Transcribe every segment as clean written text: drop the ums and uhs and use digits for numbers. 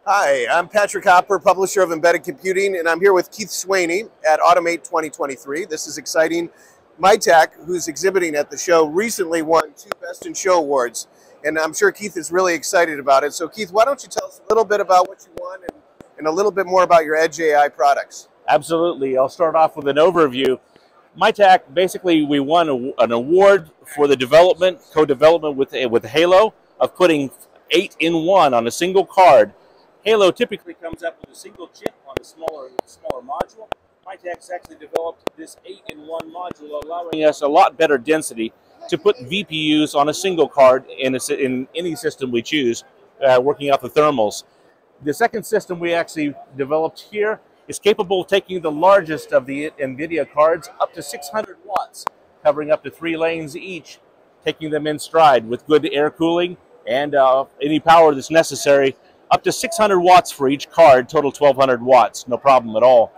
Hi, I'm Patrick Hopper, publisher of Embedded Computing, and I'm here with Keith Swaney at Automate 2023. This is exciting. MiTAC, who's exhibiting at the show, recently won 2 Best in Show awards, and I'm sure Keith is really excited about it. So Keith, why don't you tell us a little bit about what you won and a little bit more about your Edge AI products? Absolutely. I'll start off with an overview. MiTAC, basically we won an award for the co-development with Halo, of putting 8-in-1 on a single card. Halo typically comes up with a single chip on a smaller module. MiTAC's actually developed this 8-in-1 module, allowing us a lot better density to put VPUs on a single card in any system we choose, working out the thermals. The second system we actually developed here is capable of taking the largest of the NVIDIA cards up to 600 watts, covering up to 3 lanes each, taking them in stride with good air cooling and any power that's necessary. Up to 600 watts for each card, total 1,200 watts, no problem at all.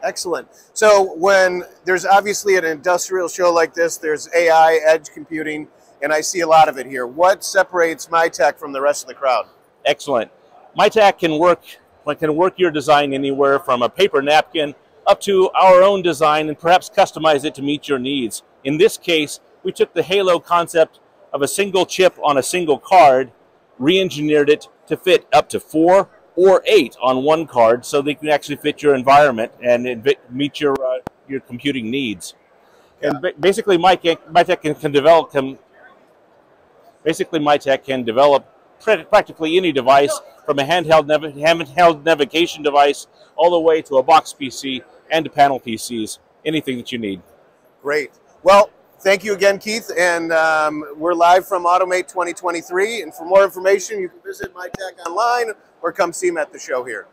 Excellent. So when there's obviously an industrial show like this, there's AI, edge computing, and I see a lot of it here. What separates MiTAC from the rest of the crowd? Excellent. MiTAC can work your design anywhere from a paper napkin up to our own design and perhaps customize it to meet your needs. In this case, we took the Halo concept of a single chip on a single card, re-engineered it to fit up to 4 or 8 on one card, so they can actually fit your environment and meet your computing needs. Yeah. And basically, MiTAC can develop practically any device, from a handheld navigation device all the way to a box PC and to panel PCs, anything that you need. Great. Well, thank you again, Keith, and we're live from Automate 2023, and for more information, you can visit MiTAC online or come see him at the show here.